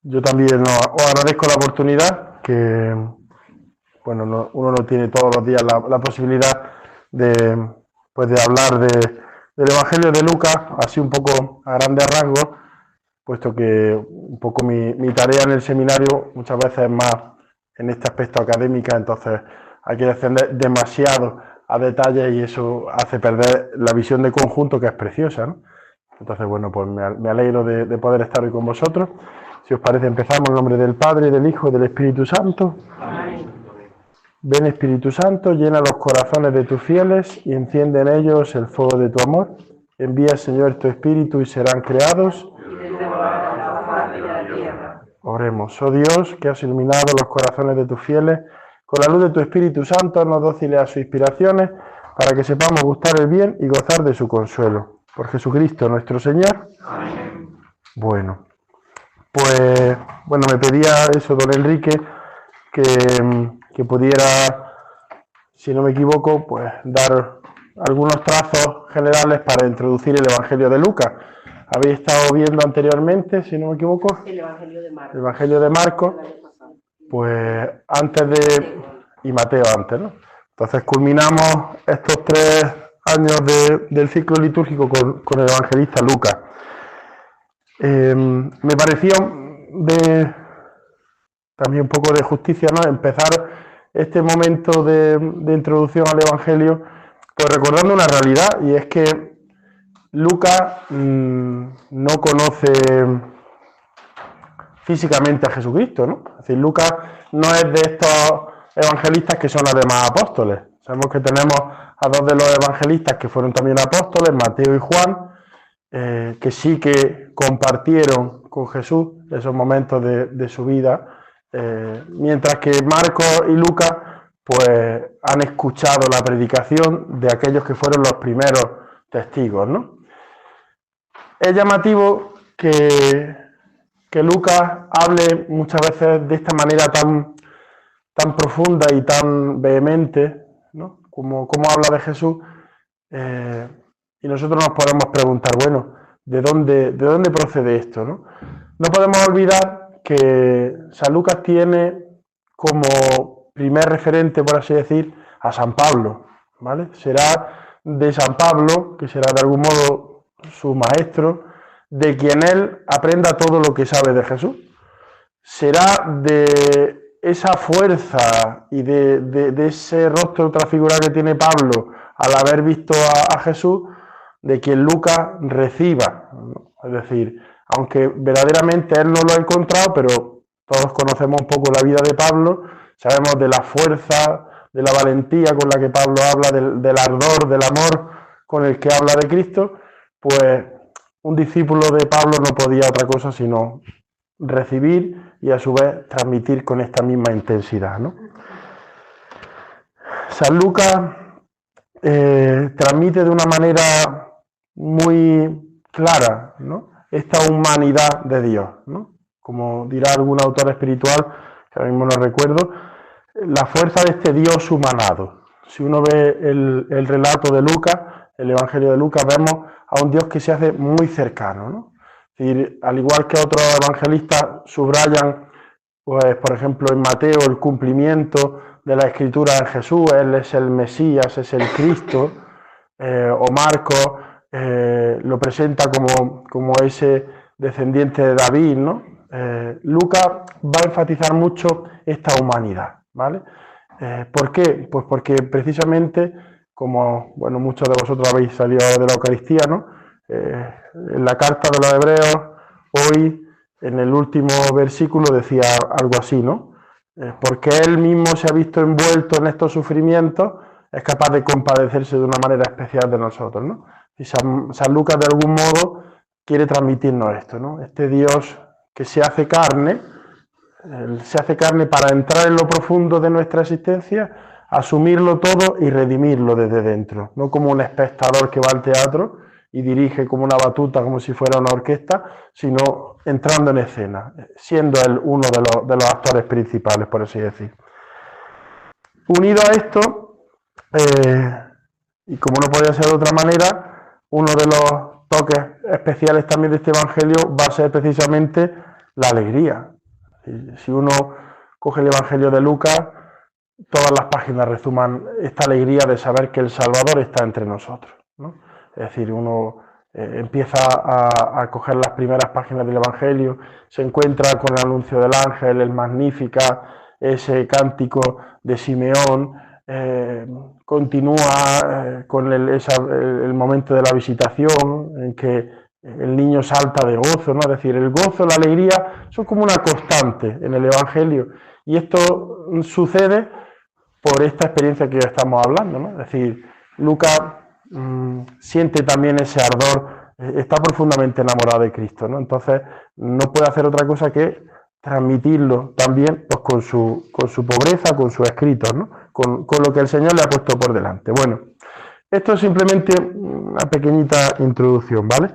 Yo también os agradezco la oportunidad que, bueno, uno no tiene todos los días la posibilidad de, pues de hablar del Evangelio de Lucas, así un poco a grandes rasgos, puesto que un poco mi tarea en el seminario muchas veces es más en este aspecto académico, entonces hay que descender demasiado a detalles y eso hace perder la visión de conjunto que es preciosa, ¿no? Entonces, bueno, pues me alegro de poder estar hoy con vosotros. Si os parece, empezamos en nombre del Padre, del Hijo y del Espíritu Santo. Amén. Ven, Espíritu Santo, llena los corazones de tus fieles y enciende en ellos el fuego de tu amor. Envía, Señor, tu Espíritu y serán creados. Oremos. Oh Dios, que has iluminado los corazones de tus fieles, con la luz de tu Espíritu Santo, nos dóciles a sus inspiraciones, para que sepamos gustar el bien y gozar de su consuelo. Por Jesucristo nuestro Señor. Amén. Bueno, pues, me pedía eso, don Enrique, que pudiera, si no me equivoco, pues dar algunos trazos generales para introducir el Evangelio de Lucas. Habéis estado viendo anteriormente, si no me equivoco, el Evangelio de Marcos. El Evangelio de Marcos, pues antes de... y Mateo antes, ¿no? Entonces culminamos estos 3 años del ciclo litúrgico con el evangelista Lucas. Me pareció también un poco de justicia, ¿no?, empezar este momento de introducción al Evangelio, pues recordando una realidad, y es que Lucas no conoce físicamente a Jesucristo, ¿no? Es decir, Lucas no es de estos evangelistas que son además apóstoles. Sabemos que tenemos a 2 de los evangelistas que fueron también apóstoles, Mateo y Juan, que sí que compartieron con Jesús esos momentos de su vida, mientras que Marcos y Lucas pues han escuchado la predicación de aquellos que fueron los primeros testigos, ¿no? Es llamativo que Lucas hable muchas veces de esta manera tan profunda y tan vehemente, ¿no?, como habla de Jesús, y nosotros nos podemos preguntar, bueno, ¿de dónde procede esto, no? No podemos olvidar que San Lucas tiene como primer referente, por así decir, a San Pablo, ¿vale? Será de San Pablo, que será de algún modo su maestro, de quien él aprenda todo lo que sabe de Jesús. Será de esa fuerza y de ese rostro transfigurado que tiene Pablo al haber visto a Jesús, de quien Lucas reciba, ¿no? Es decir, aunque verdaderamente él no lo ha encontrado, pero todos conocemos un poco la vida de Pablo, sabemos de la fuerza, de la valentía con la que Pablo habla, del ardor, del amor con el que habla de Cristo, pues un discípulo de Pablo no podía otra cosa sino recibir y a su vez transmitir con esta misma intensidad, ¿no? San Lucas transmite de una manera muy clara, ¿no?, esta humanidad de Dios, ¿no? Como dirá algún autor espiritual, que ahora mismo no recuerdo, la fuerza de este Dios humanado. Si uno ve el relato de Lucas, el Evangelio de Lucas, vemos a un Dios que se hace muy cercano, ¿no? Es decir, al igual que otros evangelistas subrayan, pues, por ejemplo, en Mateo, el cumplimiento de la Escritura en Jesús, Él es el Mesías, es el Cristo, o Marcos lo presenta como ese descendiente de David, ¿no? Lucas va a enfatizar mucho esta humanidad, ¿vale? ¿Por qué? Pues porque precisamente, como, bueno, muchos de vosotros habéis salido de la Eucaristía, ¿no? En la carta de los Hebreos, hoy, en el último versículo, decía algo así, ¿no? Porque Él mismo se ha visto envuelto en estos sufrimientos, es capaz de compadecerse de una manera especial de nosotros, ¿no? Y San Lucas, de algún modo, quiere transmitirnos esto, ¿no? Este Dios que se hace carne para entrar en lo profundo de nuestra existencia, asumirlo todo y redimirlo desde dentro, no como un espectador que va al teatro y dirige como una batuta, como si fuera una orquesta, sino entrando en escena, siendo él uno de los actores principales, por así decir. Unido a esto, y como no podía ser de otra manera, uno de los toques especiales también de este Evangelio va a ser precisamente la alegría. Si uno coge el Evangelio de Lucas, todas las páginas resuman esta alegría de saber que el Salvador está entre nosotros, ¿no? Es decir, uno empieza a coger las primeras páginas del Evangelio, se encuentra con el anuncio del ángel, el Magníficat, ese cántico de Simeón, continúa con el momento de la visitación, en que el niño salta de gozo, ¿no? Es decir, el gozo, la alegría, son como una constante en el Evangelio. Y esto sucede por esta experiencia que estamos hablando, ¿no? Es decir, Lucas siente también ese ardor, está profundamente enamorado de Cristo, ¿no? Entonces no puede hacer otra cosa que transmitirlo también pues, con su pobreza, con sus escritos, ¿no? Con lo que el Señor le ha puesto por delante. Bueno, esto es simplemente una pequeñita introducción, ¿vale?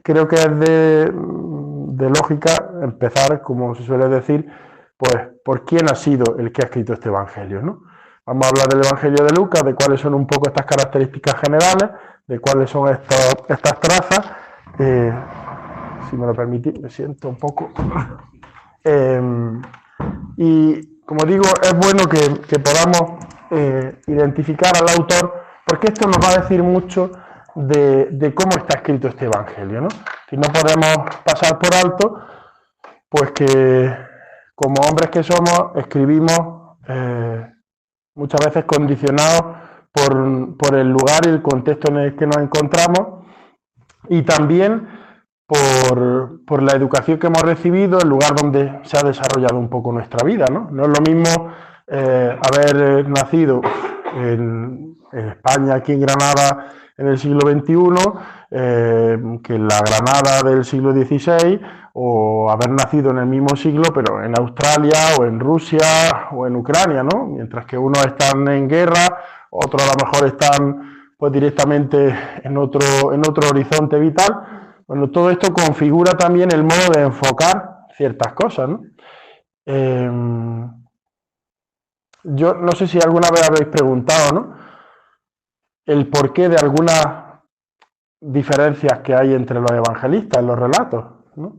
Creo que es de lógica empezar, como se suele decir, pues por quién ha sido el que ha escrito este Evangelio, ¿no? Vamos a hablar del Evangelio de Lucas, de cuáles son un poco estas características generales, de cuáles son estas trazas. Si me lo permitís, me siento un poco. Y como digo, es bueno que podamos identificar al autor, porque esto nos va a decir mucho de cómo está escrito este Evangelio, ¿no? Si no podemos pasar por alto, pues que como hombres que somos, escribimos muchas veces condicionados por el lugar y el contexto en el que nos encontramos, y también por la educación que hemos recibido, el lugar donde se ha desarrollado un poco nuestra vida, ¿no? No es lo mismo haber nacido en España, aquí en Granada, en el siglo XXI, que en la Granada del siglo XVI, o haber nacido en el mismo siglo, pero en Australia, o en Rusia, o en Ucrania, ¿no? Mientras que unos están en guerra, otros a lo mejor están pues directamente en otro horizonte vital. Bueno, todo esto configura también el modo de enfocar ciertas cosas, ¿no? Yo no sé si alguna vez habéis preguntado, ¿no? El porqué de algunas diferencias que hay entre los evangelistas en los relatos, ¿no?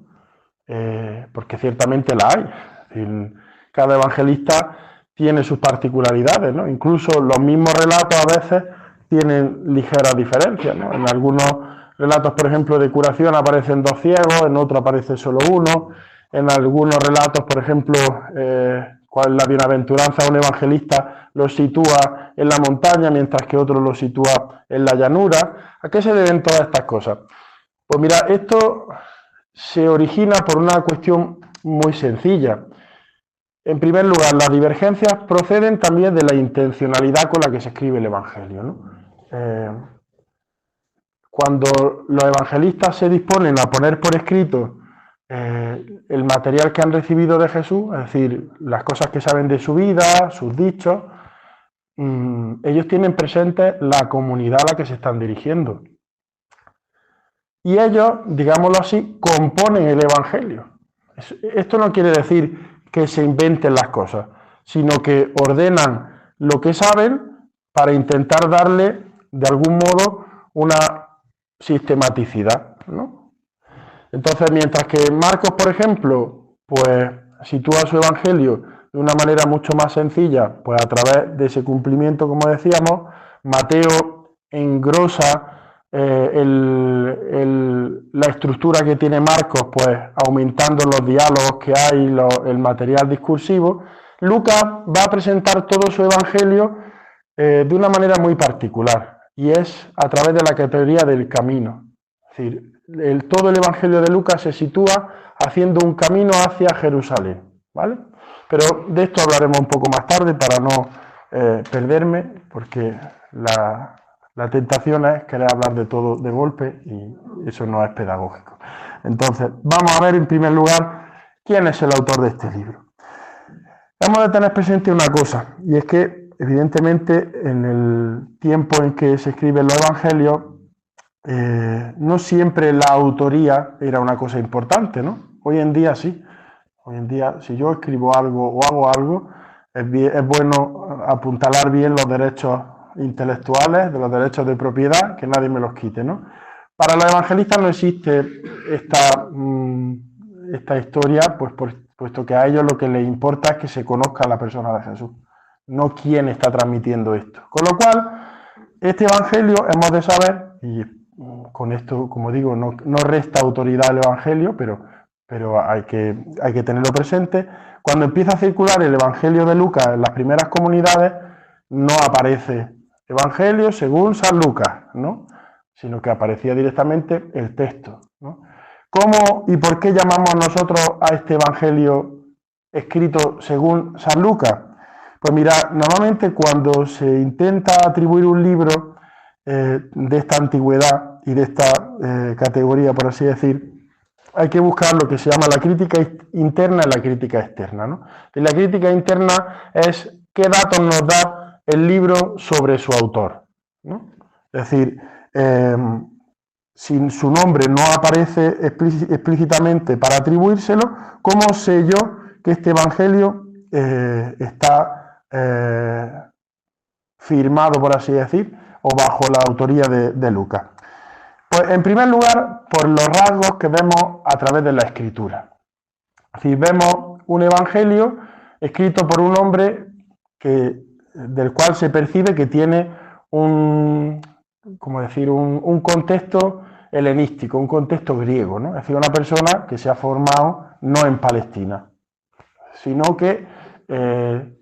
Porque ciertamente la hay. Es decir, cada evangelista tiene sus particularidades, ¿no? Incluso los mismos relatos a veces tienen ligeras diferencias, ¿no? En algunos relatos, por ejemplo, de curación aparecen 2 ciegos, en otro aparece solo uno. En algunos relatos, por ejemplo, cuál es la bienaventuranza, un evangelista lo sitúa en la montaña, mientras que otro lo sitúa en la llanura. ¿A qué se deben todas estas cosas? Pues mira, esto se origina por una cuestión muy sencilla. En primer lugar, las divergencias proceden también de la intencionalidad con la que se escribe el Evangelio, ¿no? Cuando los evangelistas se disponen a poner por escrito el material que han recibido de Jesús, es decir, las cosas que saben de su vida, sus dichos, ellos tienen presente la comunidad a la que se están dirigiendo. Y ellos, digámoslo así, componen el Evangelio. Esto no quiere decir que se inventen las cosas, sino que ordenan lo que saben para intentar darle, de algún modo, una sistematicidad, ¿no? Entonces, mientras que Marcos, por ejemplo, pues sitúa su Evangelio de una manera mucho más sencilla, pues a través de ese cumplimiento, como decíamos, Mateo engrosa la estructura que tiene Marcos, pues aumentando los diálogos que hay, el material discursivo. Lucas va a presentar todo su Evangelio de una manera muy particular, y es a través de la categoría del camino. Es decir, todo el Evangelio de Lucas se sitúa haciendo un camino hacia Jerusalén, ¿vale? Pero de esto hablaremos un poco más tarde para no perderme, porque la tentación es querer hablar de todo de golpe y eso no es pedagógico. Entonces, vamos a ver en primer lugar quién es el autor de este libro. Hemos de tener presente una cosa, y es que evidentemente en el tiempo en que se escriben los evangelios, no siempre la autoría era una cosa importante, ¿no? Hoy en día sí. Hoy en día, si yo escribo algo o hago algo, es bueno apuntalar bien los derechos intelectuales, de los derechos de propiedad, que nadie me los quite, ¿no? Para los evangelistas no existe esta historia, pues puesto que a ellos lo que les importa es que se conozca la persona de Jesús, no quién está transmitiendo esto. Con lo cual, este evangelio hemos de saber, y con esto, como digo, no resta autoridad al evangelio, pero hay que tenerlo presente. Cuando empieza a circular el evangelio de Lucas en las primeras comunidades, no aparece evangelio según San Lucas, ¿no? Sino que aparecía directamente el texto, ¿no? ¿Cómo y por qué llamamos nosotros a este evangelio escrito según San Lucas? Pues mira, normalmente cuando se intenta atribuir un libro de esta antigüedad y de esta categoría, por así decir, hay que buscar lo que se llama la crítica interna y la crítica externa, ¿no? Y la crítica interna es qué datos nos da el libro sobre su autor, ¿no? Es decir, si su nombre no aparece explícitamente para atribuírselo, ¿cómo sé yo que este evangelio está firmado, por así decir, o bajo la autoría de Lucas? Pues en primer lugar, por los rasgos que vemos a través de la escritura. Es decir, vemos un evangelio escrito por un hombre del cual se percibe que tiene un contexto helenístico, un contexto griego, ¿no? Es decir, una persona que se ha formado no en Palestina, sino que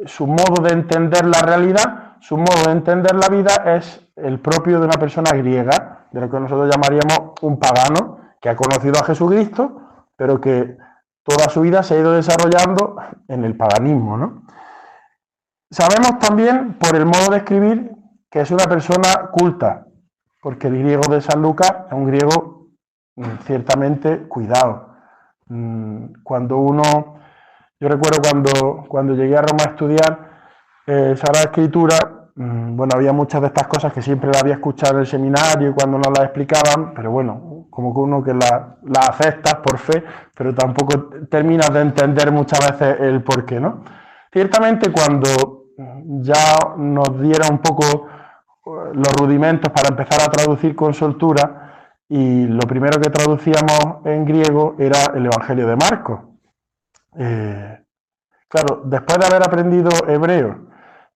su modo de entender la realidad, su modo de entender la vida es el propio de una persona griega, de lo que nosotros llamaríamos un pagano, que ha conocido a Jesucristo, pero que toda su vida se ha ido desarrollando en el paganismo, ¿no? Sabemos también, por el modo de escribir, que es una persona culta, porque el griego de San Lucas es un griego ciertamente cuidado. Yo recuerdo cuando llegué a Roma a estudiar Sagrada Escritura, bueno, había muchas de estas cosas que siempre las había escuchado en el seminario y cuando nos las explicaban, pero bueno, como que uno que las aceptas por fe, pero tampoco terminas de entender muchas veces el porqué, ¿no? Ciertamente cuando ya nos diera un poco los rudimentos para empezar a traducir con soltura, y lo primero que traducíamos en griego era el Evangelio de Marcos. Claro, después de haber aprendido hebreo,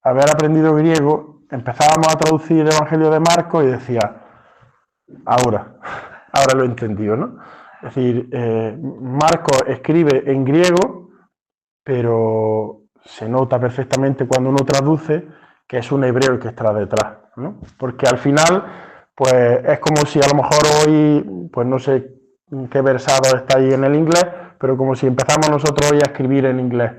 haber aprendido griego, empezábamos a traducir el Evangelio de Marcos y decía, ahora lo he entendido, ¿no? Es decir, Marcos escribe en griego, pero se nota perfectamente cuando uno traduce que es un hebreo el que está detrás, ¿no? Porque al final, pues es como si a lo mejor hoy, pues no sé qué versado está ahí en el inglés, pero como si empezamos nosotros hoy a escribir en inglés.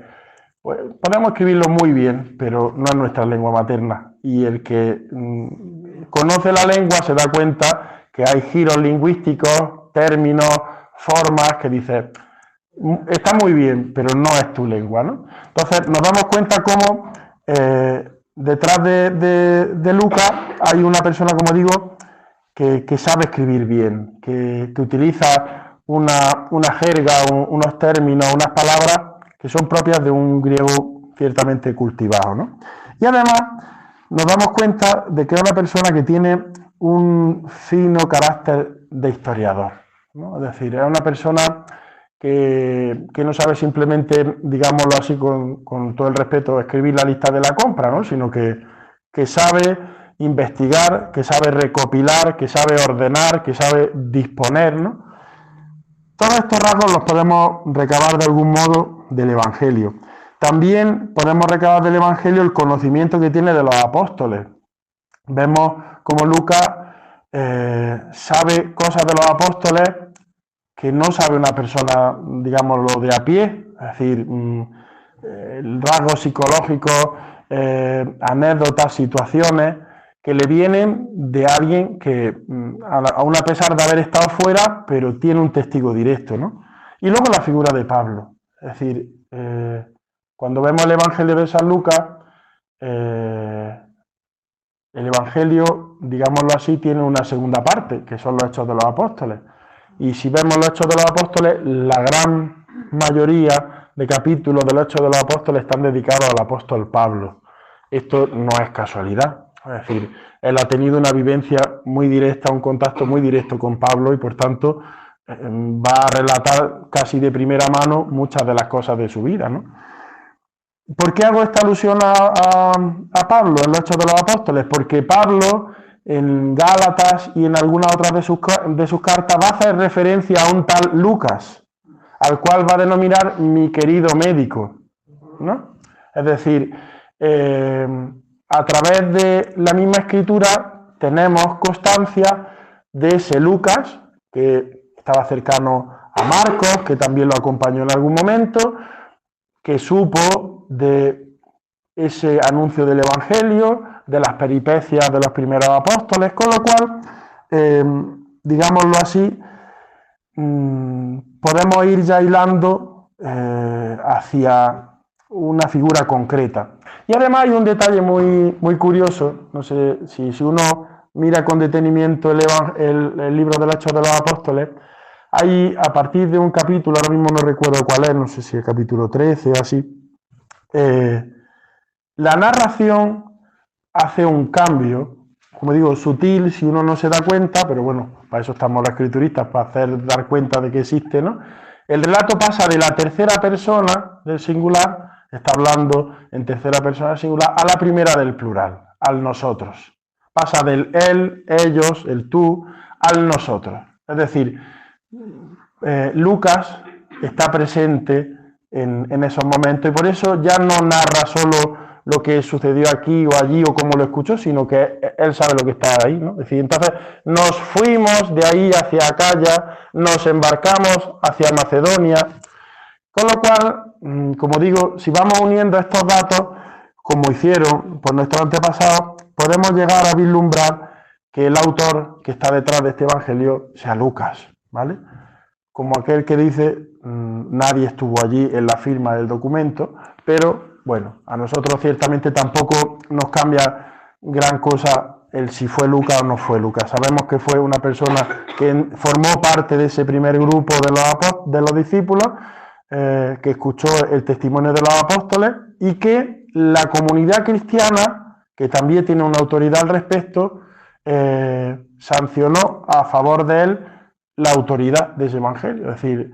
Pues podemos escribirlo muy bien, pero no es nuestra lengua materna. Y el que conoce la lengua se da cuenta que hay giros lingüísticos, términos, formas que dice, está muy bien, pero no es tu lengua, ¿no? Entonces nos damos cuenta cómo detrás de Lucas hay una persona, como digo, que sabe escribir bien, que utiliza una jerga, unos términos, unas palabras que son propias de un griego ciertamente cultivado, ¿no? Y además nos damos cuenta de que es una persona que tiene un fino carácter de historiador, ¿no? Es decir, es una persona que no sabe simplemente, digámoslo así con todo el respeto, escribir la lista de la compra, ¿no? Sino que sabe investigar, que sabe recopilar, que sabe ordenar, que sabe disponer, ¿no? Todos estos rasgos los podemos recabar de algún modo del Evangelio. También podemos recabar del Evangelio el conocimiento que tiene de los apóstoles. Vemos cómo Lucas sabe cosas de los apóstoles que no sabe una persona, digámoslo, de a pie, es decir, rasgos psicológicos, anécdotas, situaciones que le vienen de alguien que, aún a pesar de haber estado fuera, pero tiene un testigo directo, ¿no? Y luego la figura de Pablo, es decir, cuando vemos el Evangelio de San Lucas, el Evangelio, digámoslo así, tiene una segunda parte, que son los Hechos de los Apóstoles. Y si vemos los Hechos de los Apóstoles, la gran mayoría de capítulos de los Hechos de los Apóstoles están dedicados al apóstol Pablo. Esto no es casualidad. Es decir, él ha tenido una vivencia muy directa, un contacto muy directo con Pablo y por tanto va a relatar casi de primera mano muchas de las cosas de su vida, ¿no? ¿Por qué hago esta alusión a Pablo en los Hechos de los Apóstoles? Porque Pablo en Gálatas y en algunas otras de sus cartas va a hacer referencia a un tal Lucas, al cual va a denominar mi querido médico, ¿no? Es decir, a través de la misma escritura tenemos constancia de ese Lucas, que estaba cercano a Marcos, que también lo acompañó en algún momento, que supo de ese anuncio del Evangelio, de las peripecias de los primeros apóstoles, con lo cual, digámoslo así, podemos ir ya hilando hacia una figura concreta. Y además hay un detalle muy curioso, no sé si uno mira con detenimiento el libro de los Hechos de los Apóstoles, hay a partir de un capítulo, ahora mismo no recuerdo cuál es, no sé si el capítulo 13 o así, la narración hace un cambio, como digo, sutil si uno no se da cuenta, pero bueno, para eso estamos los escrituristas, para dar cuenta de que existe, ¿no? El relato pasa de la tercera persona del singular, está hablando en tercera persona del singular, a la primera del plural, al nosotros. Pasa del él, ellos, el tú, al nosotros. Es decir, Lucas está presente en esos momentos y por eso ya no narra solo lo que sucedió aquí o allí o cómo lo escuchó, sino que él sabe lo que está ahí, ¿no? Es decir, entonces nos fuimos de ahí hacia Acaya, nos embarcamos hacia Macedonia, con lo cual, como digo, si vamos uniendo estos datos, como hicieron por nuestros antepasados, podemos llegar a vislumbrar que el autor que está detrás de este evangelio sea Lucas, ¿vale? Como aquel que dice, nadie estuvo allí en la firma del documento, pero bueno, a nosotros ciertamente tampoco nos cambia gran cosa el si fue Lucas o no fue Lucas. Sabemos que fue una persona que formó parte de ese primer grupo de los discípulos, que escuchó el testimonio de los apóstoles y que la comunidad cristiana, que también tiene una autoridad al respecto, sancionó a favor de él la autoridad de ese evangelio. Es decir,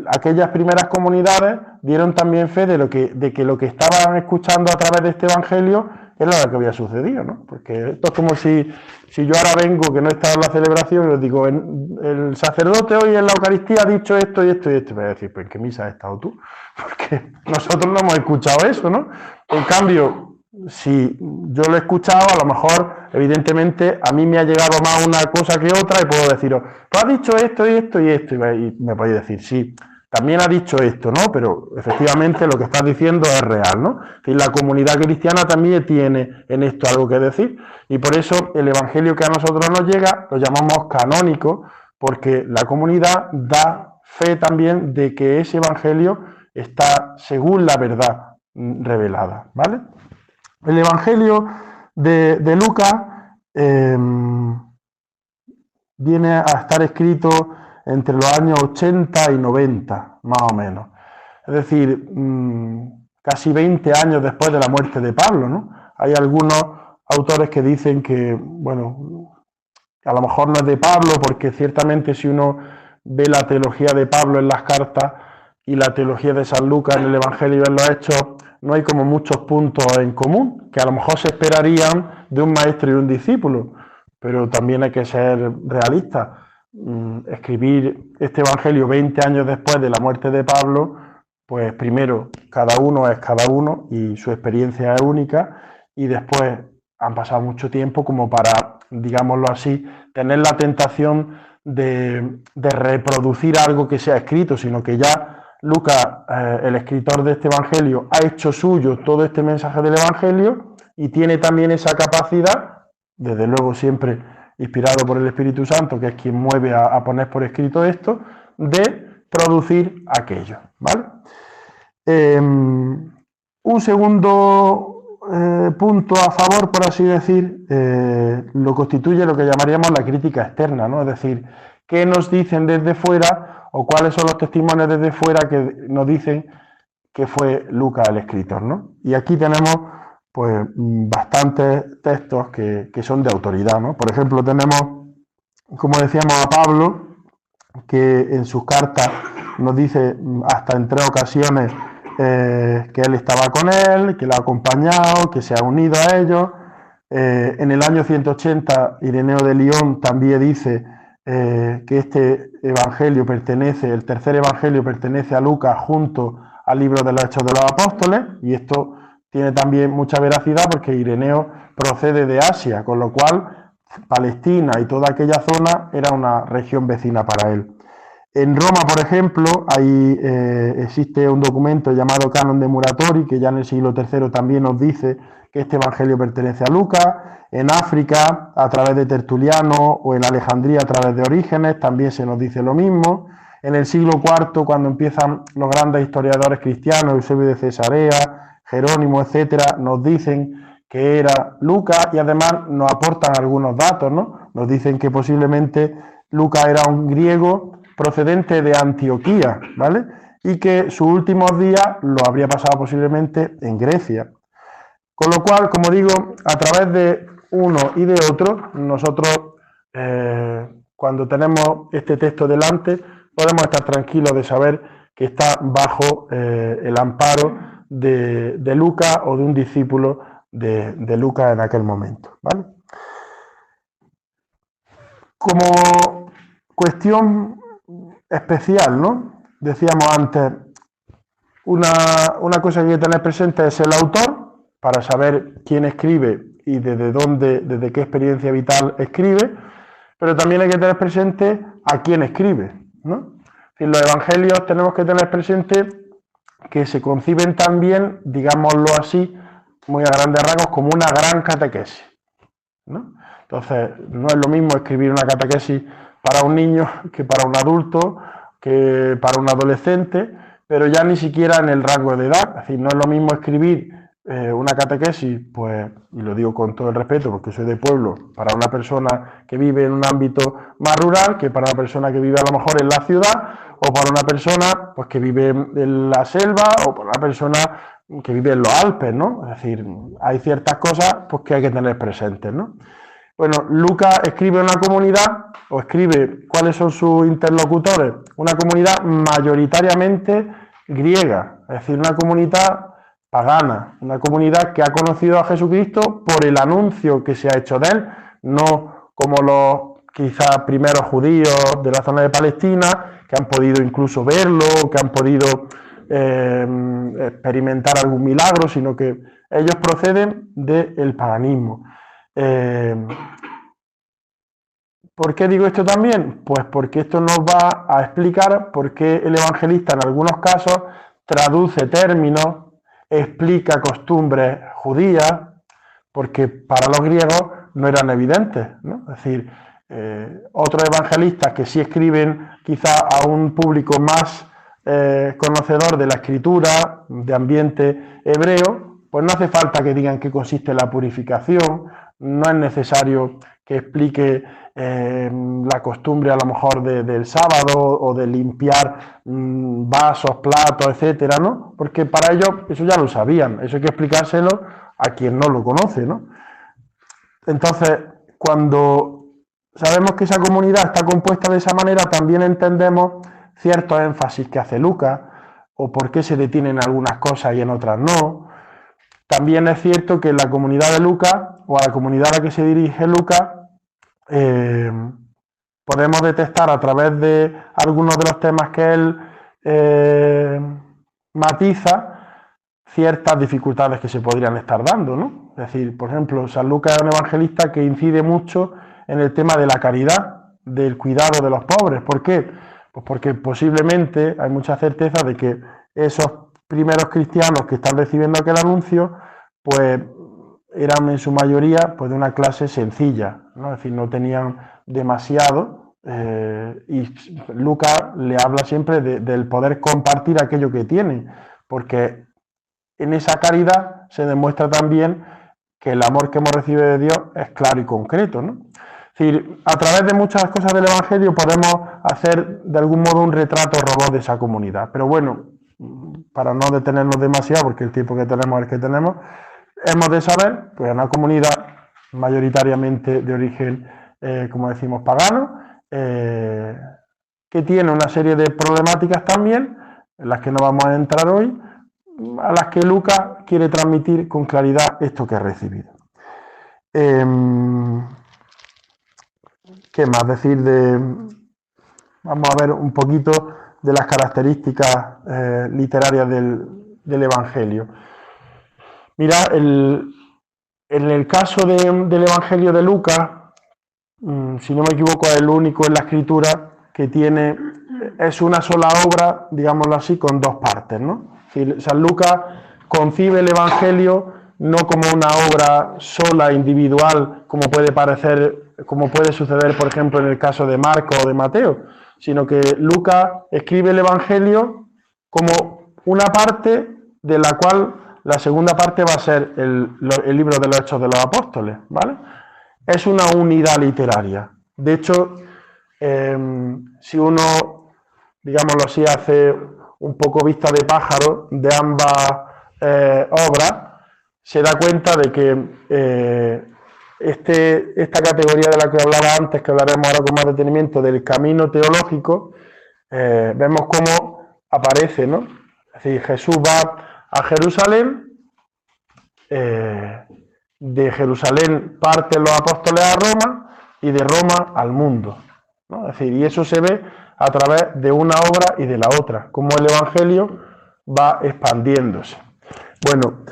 aquellas primeras comunidades dieron también fe de que lo que estaban escuchando a través de este evangelio era lo que había sucedido, ¿no? Porque esto es como si yo ahora vengo, que no he estado en la celebración, y os digo, el sacerdote hoy en la Eucaristía ha dicho esto y esto y esto. Me voy a decir, pues ¿en qué misa has estado tú? Porque nosotros no hemos escuchado eso, ¿no? En cambio, si yo lo he escuchado, a lo mejor, evidentemente, a mí me ha llegado más una cosa que otra y puedo deciros, tú has dicho esto y esto y esto, y me podéis decir, sí, también ha dicho esto, ¿no? Pero efectivamente lo que estás diciendo es real, ¿no? Es decir, la comunidad cristiana también tiene en esto algo que decir y por eso el evangelio que a nosotros nos llega lo llamamos canónico, porque la comunidad da fe también de que ese evangelio está según la verdad revelada, ¿vale? El evangelio de Lucas viene a estar escrito entre los años 80 y 90, más o menos. Es decir, casi 20 años después de la muerte de Pablo, ¿no? Hay algunos autores que dicen que, bueno, a lo mejor no es de Pablo, porque ciertamente si uno ve la teología de Pablo en las cartas y la teología de San Lucas en el Evangelio y en los Hechos, no hay como muchos puntos en común, que a lo mejor se esperarían de un maestro y un discípulo, pero también hay que ser realistas. Escribir este Evangelio 20 años después de la muerte de Pablo, pues primero, cada uno es cada uno y su experiencia es única, y después han pasado mucho tiempo como para, digámoslo así, tener la tentación de reproducir algo que se ha escrito, sino que ya Lucas, el escritor de este Evangelio, ha hecho suyo todo este mensaje del Evangelio y tiene también esa capacidad, desde luego siempre inspirado por el Espíritu Santo, que es quien mueve a poner por escrito esto, de producir aquello, ¿vale? Un segundo punto a favor, por así decir, lo constituye lo que llamaríamos la crítica externa, ¿no? Es decir, ¿qué nos dicen desde fuera o cuáles son los testimonios desde fuera que nos dicen que fue Lucas el escritor, ¿no? Y aquí tenemos pues bastantes textos que son de autoridad, ¿no? Por ejemplo, tenemos, como decíamos, a Pablo, que en sus cartas nos dice hasta en 3 ocasiones que él estaba con él, que lo ha acompañado, que se ha unido a ellos. En el año 180, Ireneo de Lyon también dice que este evangelio pertenece, el tercer evangelio pertenece a Lucas junto al libro de los Hechos de los Apóstoles, y esto tiene también mucha veracidad porque Ireneo procede de Asia, con lo cual Palestina y toda aquella zona era una región vecina para él. En Roma, por ejemplo, existe un documento llamado Canon de Muratori, que ya en el siglo III también nos dice que este evangelio pertenece a Lucas. En África, a través de Tertuliano, o en Alejandría, a través de Orígenes, también se nos dice lo mismo. En el siglo IV, cuando empiezan los grandes historiadores cristianos, Eusebio de Cesarea, Jerónimo, etcétera, nos dicen que era Lucas, y además nos aportan algunos datos, ¿no? Nos dicen que posiblemente Lucas era un griego procedente de Antioquía, ¿vale? Y que sus últimos días lo habría pasado posiblemente en Grecia. Con lo cual, como digo, a través de uno y de otro, nosotros, cuando tenemos este texto delante, podemos estar tranquilos de saber que está bajo el amparo de Lucas o de un discípulo de Lucas en aquel momento, ¿vale? Como cuestión especial, ¿no? Decíamos antes, una cosa que hay que tener presente es el autor, para saber quién escribe y desde dónde, desde qué experiencia vital escribe, pero también hay que tener presente a quién escribe, ¿no? En los evangelios tenemos que tener presente que se conciben también, digámoslo así, muy a grandes rasgos, como una gran catequesis, ¿no? Entonces, no es lo mismo escribir una catequesis para un niño que para un adulto, que para un adolescente, pero ya ni siquiera en el rango de edad. Es decir, no es lo mismo escribir una catequesis, pues, y lo digo con todo el respeto porque soy de pueblo, para una persona que vive en un ámbito más rural, que para una persona que vive a lo mejor en la ciudad, o para una persona pues, que vive en la selva, o para una persona que vive en los Alpes, ¿no? Es decir, hay ciertas cosas pues, que hay que tener presentes, ¿no? Bueno, Lucas escribe una comunidad, o escribe cuáles son sus interlocutores, una comunidad mayoritariamente griega, es decir, una comunidad pagana, una comunidad que ha conocido a Jesucristo por el anuncio que se ha hecho de él, no como los quizás primeros judíos de la zona de Palestina, que han podido incluso verlo, que han podido experimentar algún milagro, sino que ellos proceden del paganismo. ¿Por qué digo esto también? Pues porque esto nos va a explicar por qué el evangelista en algunos casos traduce términos, explica costumbres judías, porque para los griegos no eran evidentes, ¿no? Es decir, otros evangelistas que sí escriben quizá a un público más conocedor de la escritura, de ambiente hebreo, pues no hace falta que digan qué consiste la purificación, no es necesario que explique la costumbre a lo mejor del sábado o de limpiar vasos, platos, etcétera, ¿no? Porque para ellos eso ya lo sabían, eso hay que explicárselo a quien no lo conoce, ¿no? Entonces, cuando sabemos que esa comunidad está compuesta de esa manera, también entendemos ciertos énfasis que hace Lucas, o por qué se detienen algunas cosas y en otras no. También es cierto que en la comunidad de Lucas, o a la comunidad a la que se dirige Lucas, podemos detectar a través de algunos de los temas que él matiza ciertas dificultades que se podrían estar dando, ¿no? Es decir, por ejemplo, San Lucas es un evangelista que incide mucho en el tema de la caridad, del cuidado de los pobres. ¿Por qué? Pues porque posiblemente hay mucha certeza de que esos primeros cristianos que están recibiendo aquel anuncio, pues eran en su mayoría pues, de una clase sencilla, ¿no? Es decir, no tenían demasiado, y Lucas le habla siempre del poder compartir aquello que tienen, porque en esa caridad se demuestra también que el amor que hemos recibido de Dios es claro y concreto, ¿no? Es decir, a través de muchas cosas del Evangelio podemos hacer de algún modo un retrato robot de esa comunidad, pero bueno, para no detenernos demasiado, porque el tiempo que tenemos es el que tenemos, hemos de saber, pues una comunidad mayoritariamente de origen, como decimos, pagano, que tiene una serie de problemáticas también, en las que no vamos a entrar hoy, a las que Lucas quiere transmitir con claridad esto que ha recibido. ¿Qué más decir vamos a ver un poquito de las características literarias del Evangelio? Mira, en el caso del Evangelio de Lucas, si no me equivoco, es el único en la escritura que es una sola obra, digámoslo así, con dos partes, ¿no? Es decir, San Lucas concibe el Evangelio no como una obra sola, individual, como puede suceder, por ejemplo, en el caso de Marcos o de Mateo, sino que Lucas escribe el Evangelio como una parte de la cual la segunda parte va a ser el libro de los Hechos de los Apóstoles, ¿vale? Es una unidad literaria. De hecho, si uno, digámoslo así, hace un poco vista de pájaro de ambas obras, se da cuenta de que esta categoría de la que hablaba antes, que hablaremos ahora con más detenimiento, del camino teológico, vemos cómo aparece, ¿no? Es decir, Jesús va a Jerusalén, de Jerusalén parten los apóstoles a Roma y de Roma al mundo, ¿no? Es decir, y eso se ve a través de una obra y de la otra, cómo el Evangelio va expandiéndose. Bueno,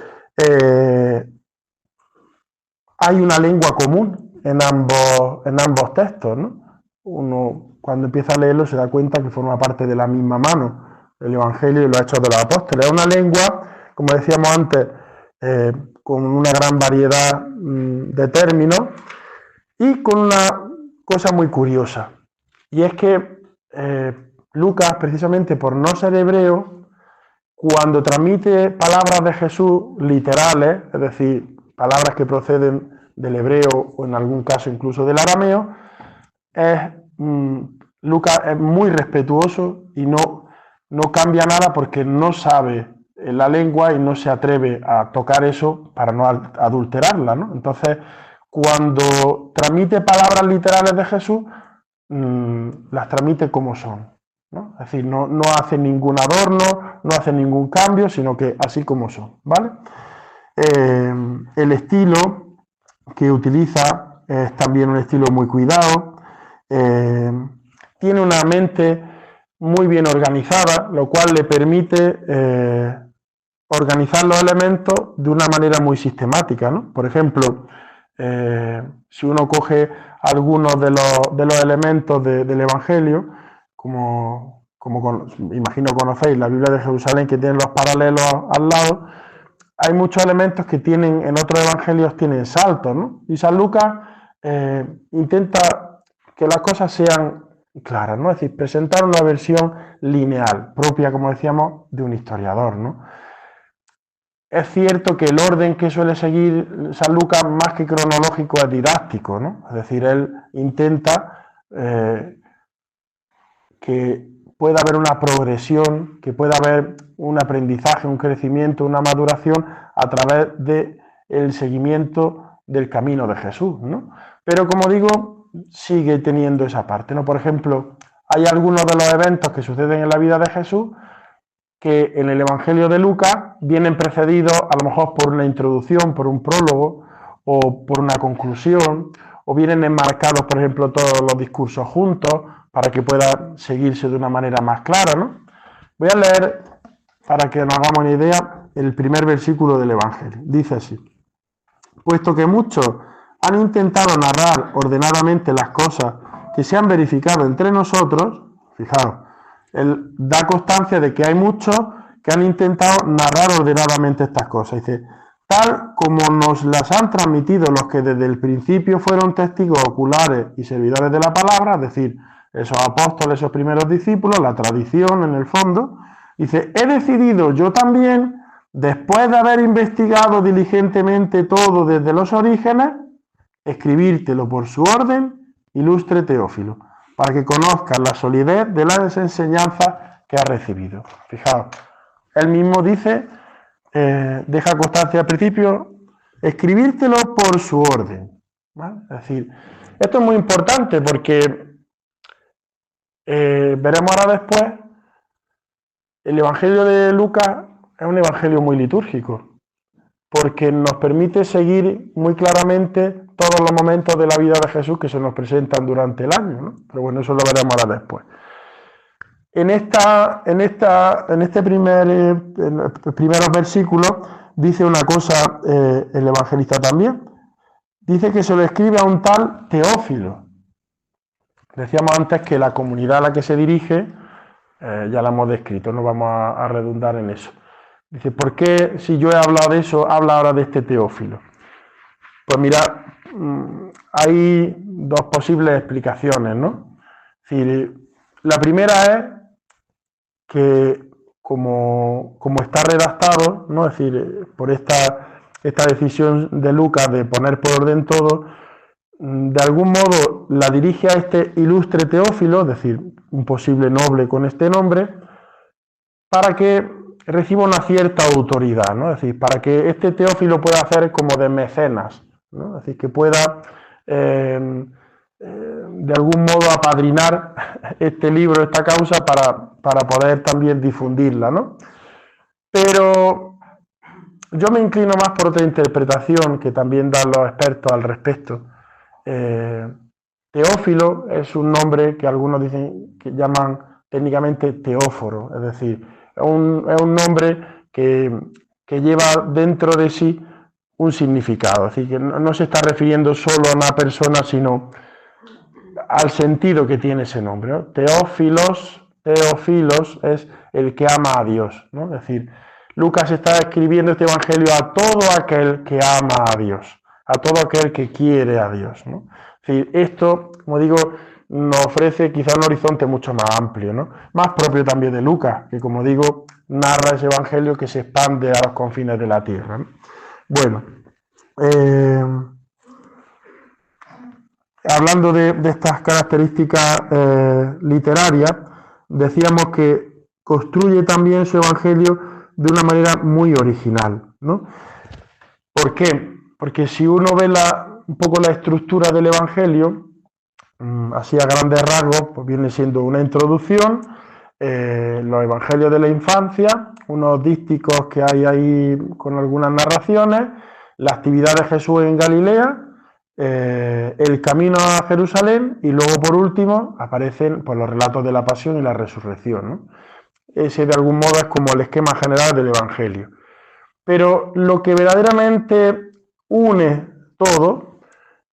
hay una lengua común en ambos textos, ¿no? Uno, cuando empieza a leerlo, se da cuenta que forma parte de la misma mano, el Evangelio y los Hechos de los Apóstoles. Es una lengua, como decíamos antes, con una gran variedad de términos y con una cosa muy curiosa, y es que Lucas, precisamente por no ser hebreo, cuando transmite palabras de Jesús literales, es decir, palabras que proceden del hebreo o en algún caso incluso del arameo, Lucas es muy respetuoso y no cambia nada porque no sabe la lengua y no se atreve a tocar eso para no adulterarla, ¿no? Entonces, cuando transmite palabras literales de Jesús, las transmite como son, ¿no? Es decir, no hace ningún adorno, no hace ningún cambio, sino que así como son, ¿vale? El estilo que utiliza es también un estilo muy cuidado, tiene una mente muy bien organizada, lo cual le permite organizar los elementos de una manera muy sistemática, ¿no? Por ejemplo, si uno coge algunos de los elementos del Evangelio, imagino conocéis la Biblia de Jerusalén, que tiene los paralelos al lado, hay muchos elementos que en otros evangelios tienen saltos, ¿no? Y San Lucas intenta que las cosas sean claras, ¿no? Es decir, presentar una versión lineal, propia, como decíamos, de un historiador, ¿no? Es cierto que el orden que suele seguir San Lucas, más que cronológico, es didáctico, ¿no? Es decir, él intenta que pueda haber una progresión, que pueda haber un aprendizaje, un crecimiento, una maduración a través del seguimiento del camino de Jesús, ¿no? Pero, como digo, sigue teniendo esa parte, ¿no? Por ejemplo, hay algunos de los eventos que suceden en la vida de Jesús que en el Evangelio de Lucas vienen precedidos a lo mejor por una introducción, por un prólogo o por una conclusión, o vienen enmarcados, por ejemplo, todos los discursos juntos para que pueda seguirse de una manera más clara, ¿no? Voy a leer, para que nos hagamos una idea, el primer versículo del Evangelio. Dice así: puesto que muchos han intentado narrar ordenadamente las cosas que se han verificado entre nosotros, fijaos, él da constancia de que hay muchos que han intentado narrar ordenadamente estas cosas. Dice, tal como nos las han transmitido los que desde el principio fueron testigos oculares y servidores de la palabra, es decir, esos apóstoles, esos primeros discípulos, la tradición en el fondo. Dice, he decidido yo también, después de haber investigado diligentemente todo desde los orígenes, escribírtelo por su orden, ilustre Teófilo, para que conozcas la solidez de las enseñanzas que has recibido. Fijaos, él mismo dice, deja constancia al principio, escribírtelo por su orden, ¿vale? Es decir, esto es muy importante porque Veremos ahora después, el Evangelio de Lucas es un evangelio muy litúrgico, porque nos permite seguir muy claramente todos los momentos de la vida de Jesús que se nos presentan durante el año, ¿no? Pero bueno, eso lo veremos ahora después. En este primeros versículos dice una cosa el evangelista también. Dice que se lo escribe a un tal Teófilo. Decíamos antes que la comunidad a la que se dirige, ya la hemos descrito, no vamos a redundar en eso. Dice, ¿por qué si yo he hablado de eso, habla ahora de este Teófilo? Pues mira, hay dos posibles explicaciones, ¿no? Es decir, la primera es que como está redactado, ¿no? Es decir, por esta decisión de Lucas de poner por orden todo, de algún modo la dirige a este ilustre Teófilo, es decir, un posible noble con este nombre, para que reciba una cierta autoridad, ¿no? Es decir, para que este Teófilo pueda hacer como de mecenas, ¿no? Es decir, que pueda de algún modo apadrinar este libro, esta causa, para poder también difundirla, ¿no? Pero yo me inclino más por otra interpretación que también dan los expertos al respecto. Teófilo es un nombre que algunos dicen que llaman técnicamente teóforo, es decir, es un nombre que lleva dentro de sí un significado, es decir, que no se está refiriendo solo a una persona, sino al sentido que tiene ese nombre, ¿no? Teófilos es el que ama a Dios, ¿no? Es decir, Lucas está escribiendo este evangelio a todo aquel que ama a Dios, a todo aquel que quiere a Dios, ¿no? Es decir, esto, como digo, nos ofrece quizá un horizonte mucho más amplio, ¿no? Más propio también de Lucas, que como digo, narra ese evangelio que se expande a los confines de la tierra, ¿no? Bueno, hablando de estas características literarias, decíamos que construye también su evangelio de una manera muy original, ¿no? ¿Por qué? Porque si uno ve un poco la estructura del evangelio, así a grandes rasgos, pues viene siendo una introducción, los evangelios de la infancia, unos dísticos que hay ahí con algunas narraciones, la actividad de Jesús en Galilea, el camino a Jerusalén y luego por último aparecen pues, los relatos de la pasión y la resurrección, ¿no? Ese de algún modo es como el esquema general del evangelio. Pero lo que verdaderamente une todo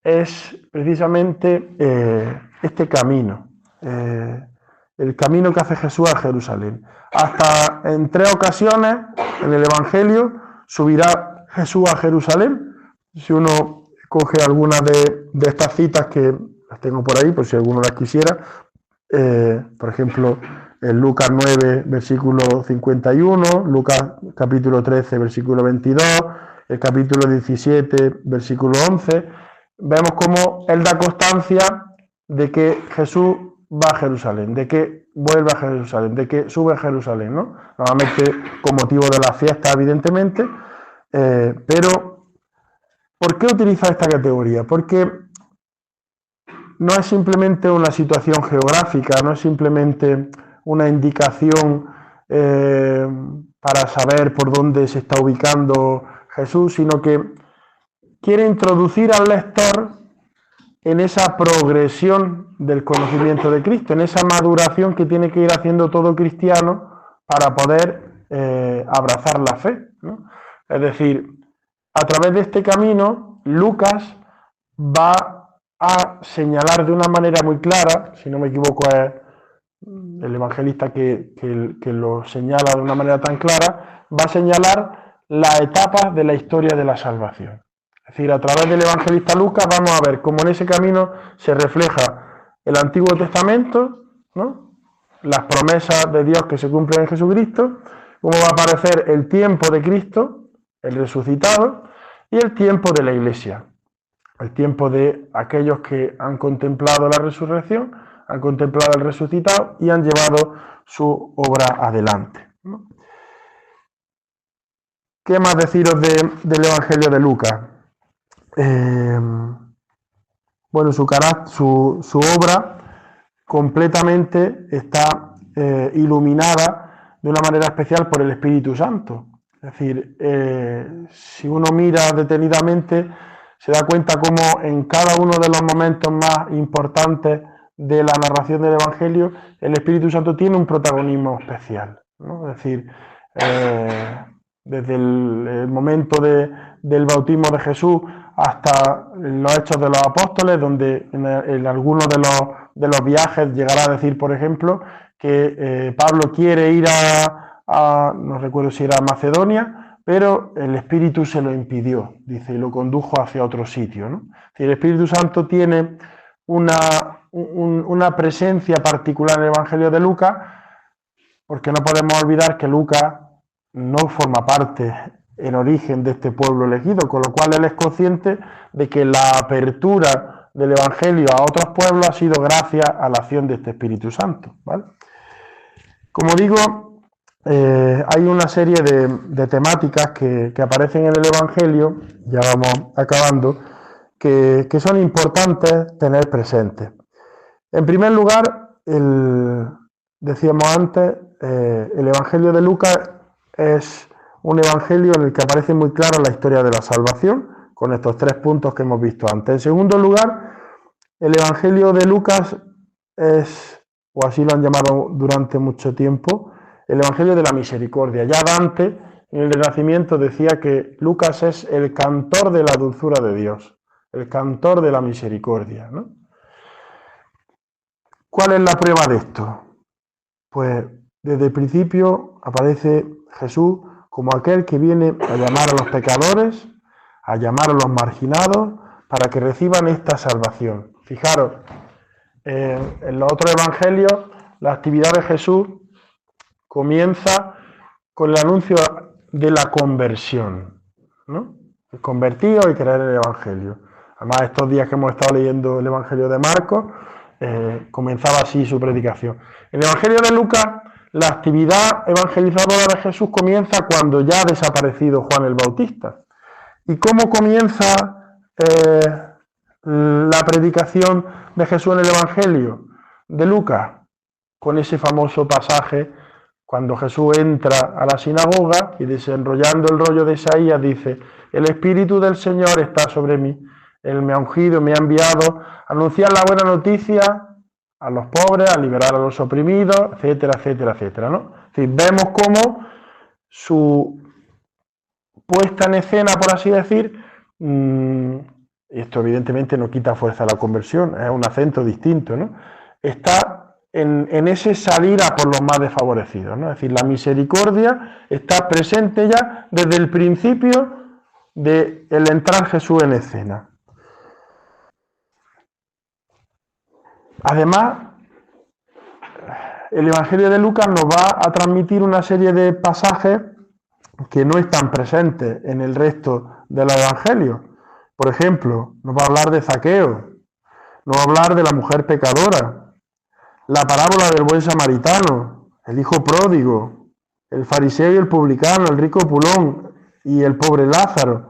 es precisamente este camino, el camino que hace Jesús a Jerusalén. Hasta en 3 ocasiones en el Evangelio subirá Jesús a Jerusalén. Si uno coge algunas de estas citas que las tengo por ahí, por si alguno las quisiera, por ejemplo, en Lucas 9, versículo 51, Lucas capítulo 13, versículo 22, el capítulo 17, versículo 11, vemos cómo él da constancia de que Jesús va a Jerusalén, de que vuelve a Jerusalén, de que sube a Jerusalén, ¿no? Normalmente con motivo de la fiesta, evidentemente, pero ¿por qué utiliza esta categoría? Porque no es simplemente una situación geográfica, no es simplemente una indicación para saber por dónde se está ubicando Jesús, sino que quiere introducir al lector en esa progresión del conocimiento de Cristo, en esa maduración que tiene que ir haciendo todo cristiano para poder abrazar la fe, ¿no? Es decir, a través de este camino, Lucas va a señalar de una manera muy clara, si no me equivoco es el evangelista que lo señala de una manera tan clara, va a señalar las etapas de la historia de la salvación. Es decir, a través del evangelista Lucas vamos a ver cómo en ese camino se refleja el Antiguo Testamento, ¿no? Las promesas de Dios que se cumplen en Jesucristo, cómo va a aparecer el tiempo de Cristo, el resucitado, y el tiempo de la Iglesia, el tiempo de aquellos que han contemplado la resurrección, han contemplado el resucitado y han llevado su obra adelante, ¿no? ¿Qué más deciros del Evangelio de Lucas? Bueno, su obra completamente está iluminada de una manera especial por el Espíritu Santo. Es decir, si uno mira detenidamente, se da cuenta cómo en cada uno de los momentos más importantes de la narración del Evangelio, el Espíritu Santo tiene un protagonismo especial, ¿no? Es decir, desde el momento del bautismo de Jesús hasta los Hechos de los Apóstoles, donde en algunos de los viajes llegará a decir, por ejemplo, que Pablo quiere ir no recuerdo si era Macedonia, pero el Espíritu se lo impidió, dice, y lo condujo hacia otro sitio, ¿no? Es decir, el Espíritu Santo tiene una presencia particular en el Evangelio de Lucas, porque no podemos olvidar que Lucas no forma parte en origen de este pueblo elegido, con lo cual él es consciente de que la apertura del Evangelio a otros pueblos ha sido gracias a la acción de este Espíritu Santo, ¿vale? Como digo, hay una serie de temáticas que aparecen en el Evangelio, ya vamos acabando, que son importantes tener presentes. En primer lugar, decíamos antes, el Evangelio de Lucas es un evangelio en el que aparece muy clara la historia de la salvación, con estos 3 puntos que hemos visto antes. En segundo lugar, el Evangelio de Lucas es, o así lo han llamado durante mucho tiempo, el Evangelio de la misericordia. Ya Dante, en el Renacimiento, decía que Lucas es el cantor de la dulzura de Dios, el cantor de la misericordia, ¿no? ¿Cuál es la prueba de esto? Pues desde el principio aparece Jesús como aquel que viene a llamar a los pecadores, a llamar a los marginados, para que reciban esta salvación. Fijaros, en los otros evangelios, la actividad de Jesús comienza con el anuncio de la conversión, ¿no? El convertido y creer en el evangelio. Además, estos días que hemos estado leyendo el evangelio de Marcos, comenzaba así su predicación. En el evangelio de Lucas, la actividad evangelizadora de Jesús comienza cuando ya ha desaparecido Juan el Bautista. ¿Y cómo comienza la predicación de Jesús en el Evangelio de Lucas? Con ese famoso pasaje cuando Jesús entra a la sinagoga y desenrollando el rollo de Isaías dice: el Espíritu del Señor está sobre mí, Él me ha ungido, me ha enviado a anunciar la buena noticia a los pobres, a liberar a los oprimidos, etcétera, etcétera, etcétera, ¿no? Es decir, vemos cómo su puesta en escena, por así decir, esto evidentemente no quita fuerza a la conversión, es un acento distinto, ¿no? Está en ese salir a por los más desfavorecidos, ¿no? Es decir, la misericordia está presente ya desde el principio del entrar Jesús en escena. Además, el Evangelio de Lucas nos va a transmitir una serie de pasajes que no están presentes en el resto de los evangelios. Por ejemplo, nos va a hablar de Zaqueo, nos va a hablar de la mujer pecadora, la parábola del buen samaritano, el hijo pródigo, el fariseo y el publicano, el rico pulón y el pobre Lázaro.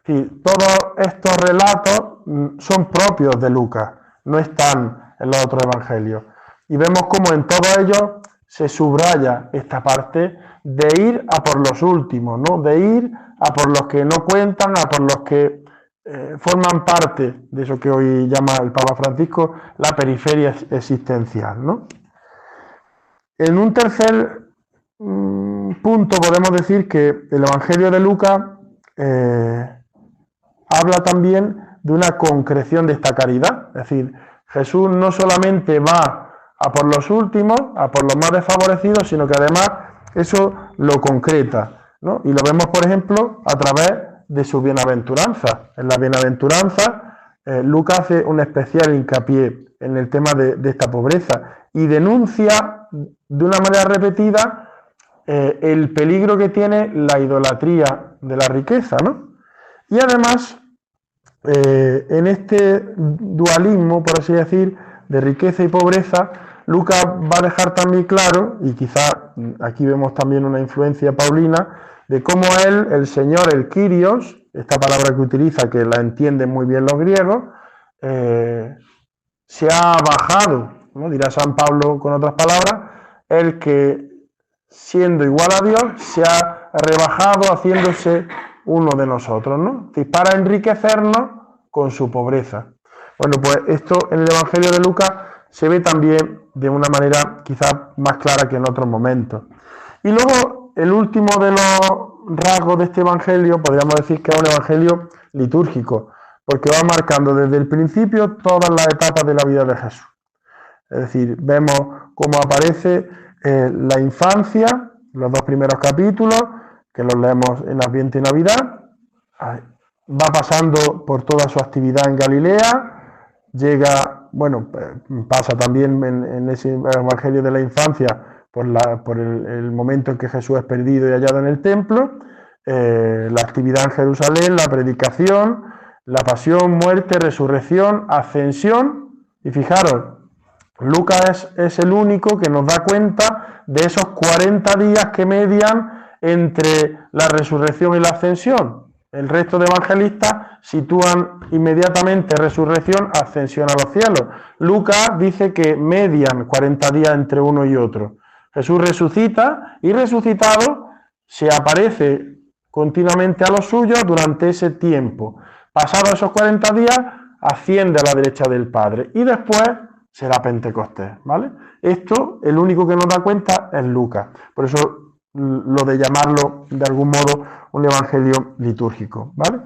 Y todos estos relatos son propios de Lucas, no están en los otros evangelios. Y vemos cómo en todos ellos se subraya esta parte de ir a por los últimos, ¿no? De ir a por los que no cuentan, a por los que forman parte de eso que hoy llama el Papa Francisco la periferia existencial, ¿no? En un tercer punto podemos decir que el Evangelio de Lucas habla también de una concreción de esta caridad, es decir, Jesús no solamente va a por los últimos, a por los más desfavorecidos, sino que además eso lo concreta, ¿no? Y lo vemos, por ejemplo, a través de su bienaventuranza. En la bienaventuranza, Lucas hace un especial hincapié en el tema de esta pobreza y denuncia de una manera repetida el peligro que tiene la idolatría de la riqueza, ¿no? Y además, en este dualismo, por así decir, de riqueza y pobreza, Lucas va a dejar también claro, y quizá aquí vemos también una influencia paulina, de cómo él, el Señor, el Kyrios, esta palabra que utiliza, que la entienden muy bien los griegos, se ha bajado ¿no? Dirá San Pablo con otras palabras, el que siendo igual a Dios se ha rebajado haciéndose uno de nosotros, ¿no? Y para enriquecernos con su pobreza. Bueno, pues esto en el Evangelio de Lucas se ve también de una manera quizás más clara que en otros momentos. Y luego, el último de los rasgos de este Evangelio, podríamos decir que es un Evangelio litúrgico, porque va marcando desde el principio todas las etapas de la vida de Jesús. Es decir, vemos cómo aparece la infancia, los dos primeros capítulos, que los leemos en Adviento y Navidad, va pasando por toda su actividad en Galilea, llega, bueno, pasa también en ese Evangelio de la infancia por el momento en que Jesús es perdido y hallado en el templo, la actividad en Jerusalén, la predicación, la pasión, muerte, resurrección, ascensión, y fijaros, Lucas es el único que nos da cuenta de esos 40 días que median entre la resurrección y la ascensión. El resto de evangelistas sitúan inmediatamente resurrección, ascensión a los cielos. Lucas dice que median 40 días entre uno y otro. Jesús resucita y resucitado se aparece continuamente a los suyos durante ese tiempo. Pasados esos 40 días, asciende a la derecha del Padre y después será Pentecostés, ¿vale? Esto, el único que nos da cuenta es Lucas. Por eso lo de llamarlo de algún modo un evangelio litúrgico, ¿vale?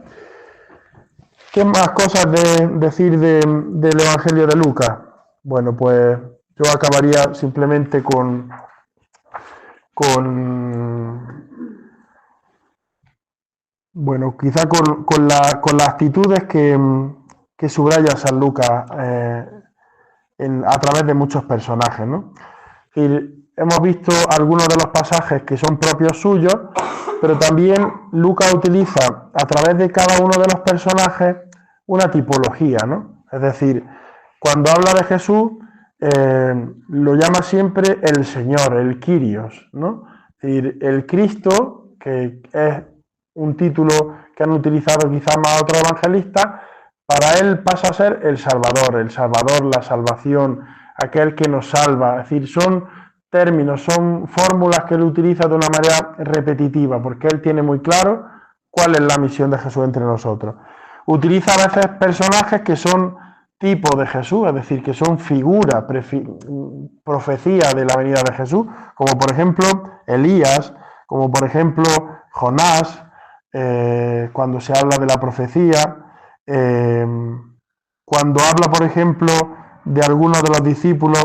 ¿Qué más cosas decir del evangelio de Lucas? Bueno, pues yo acabaría simplemente bueno, quizá con las actitudes que subraya San Lucas a través de muchos personajes, ¿no? Y hemos visto algunos de los pasajes que son propios suyos, pero también Lucas utiliza a través de cada uno de los personajes una tipología, ¿no? Es decir, cuando habla de Jesús, lo llama siempre el Señor, el Kyrios, ¿no? Es decir, el Cristo, que es un título que han utilizado quizás más otros evangelistas, para él pasa a ser el Salvador, la salvación, aquel que nos salva. Es decir, son términos, son fórmulas que él utiliza de una manera repetitiva, porque él tiene muy claro cuál es la misión de Jesús entre nosotros. Utiliza a veces personajes que son tipo de Jesús, es decir, que son figuras, profecía de la venida de Jesús, como por ejemplo Elías, como por ejemplo Jonás, cuando se habla de la profecía, cuando habla, por ejemplo, de algunos de los discípulos,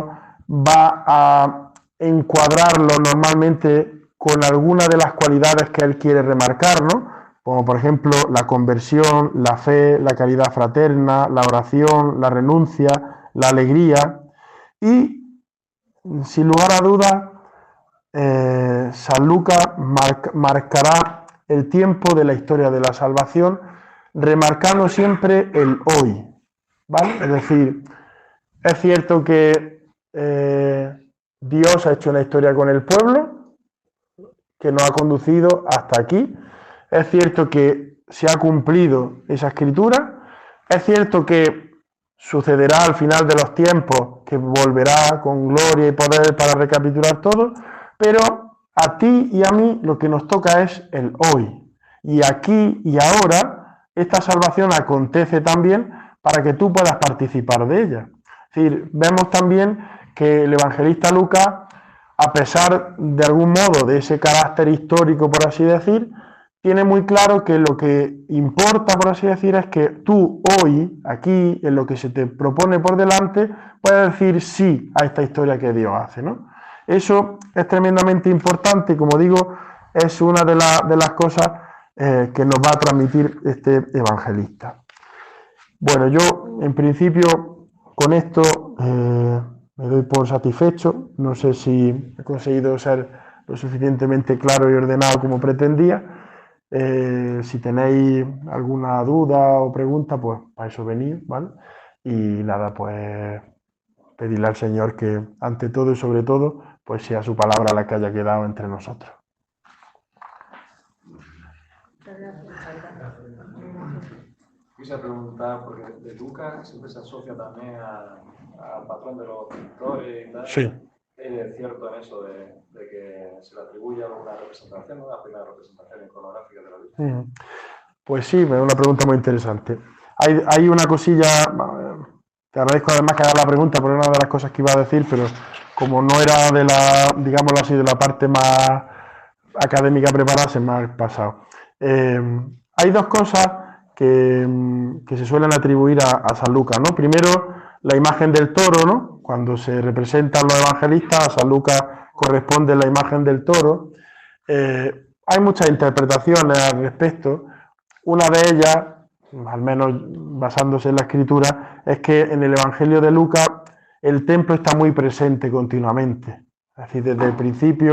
va a encuadrarlo normalmente con alguna de las cualidades que él quiere remarcar, ¿no? Como por ejemplo la conversión, la fe, la caridad fraterna, la oración, la renuncia, la alegría. Y, sin lugar a dudas, San Lucas marcará el tiempo de la historia de la salvación, remarcando siempre el hoy, ¿vale? Es decir, es cierto que Dios ha hecho una historia con el pueblo que nos ha conducido hasta aquí. Es cierto que se ha cumplido esa escritura. Es cierto que sucederá al final de los tiempos, que volverá con gloria y poder para recapitular todo, pero a ti y a mí lo que nos toca es el hoy. Y aquí y ahora, esta salvación acontece también para que tú puedas participar de ella. Es decir, vemos también que el evangelista Lucas, a pesar de algún modo de ese carácter histórico, por así decir, tiene muy claro que lo que importa, por así decir, es que tú hoy, aquí, en lo que se te propone por delante, puedes decir sí a esta historia que Dios hace, ¿no? Eso es tremendamente importante y, como digo, es una de las cosas que nos va a transmitir este evangelista. Bueno, yo en principio con esto me doy por satisfecho. No sé si he conseguido ser lo suficientemente claro y ordenado como pretendía. Si tenéis alguna duda o pregunta, pues para eso venid, ¿vale? Y nada, pues pedirle al Señor que ante todo y sobre todo, pues sea su palabra la que haya quedado entre nosotros. Quise preguntar, porque de Lucas siempre se asocia también a al patrón de los pintores y tal. Sí. Es cierto en eso de que se le atribuye una representación, ¿no? La primera representación iconográfica de la Virgen. Pues sí, es una pregunta muy interesante. Hay una cosilla, te agradezco además que hagas la pregunta, porque es una de las cosas que iba a decir, pero como no era de la, digámoslo así, de la parte más académica preparada, se me ha pasado. Hay dos cosas que se suelen atribuir a San Lucas, ¿no? Primero, la imagen del toro, ¿no? Cuando se representan los evangelistas, a San Lucas corresponde la imagen del toro. Hay muchas interpretaciones al respecto. Una de ellas, al menos basándose en la escritura, es que en el Evangelio de Lucas el templo está muy presente continuamente. Es decir, desde el principio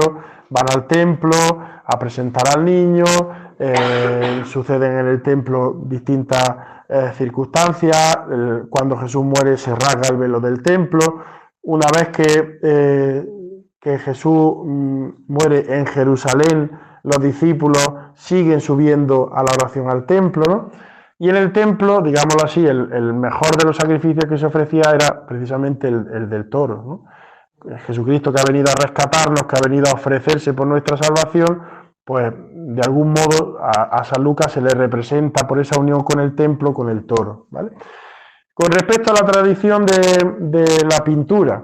van al templo a presentar al niño, suceden en el templo distintas circunstancias, cuando Jesús muere se rasga el velo del templo, una vez que Jesús muere en Jerusalén, los discípulos siguen subiendo a la oración al templo, ¿no? Y en el templo, digámoslo así, el mejor de los sacrificios que se ofrecía era precisamente el del toro, ¿no? Jesucristo, que ha venido a rescatarnos, que ha venido a ofrecerse por nuestra salvación, pues de algún modo a San Lucas se le representa por esa unión con el templo, con el toro, ¿vale? Con respecto a la tradición de la pintura,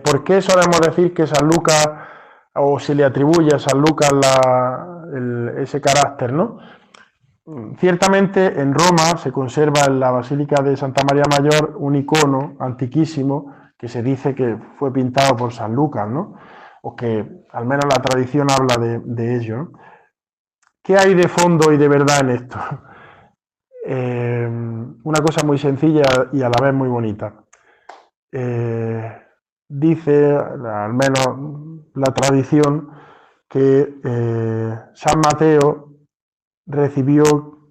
¿por qué solemos decir que San Lucas, o se le atribuye a San Lucas ese carácter, ¿no? Ciertamente en Roma se conserva en la Basílica de Santa María Mayor un icono antiquísimo que se dice que fue pintado por San Lucas, ¿no? O que al menos la tradición habla de ello, ¿no? ¿Qué hay de fondo y de verdad en esto? Una cosa muy sencilla y a la vez muy bonita. Dice, al menos la tradición, que San Mateo recibió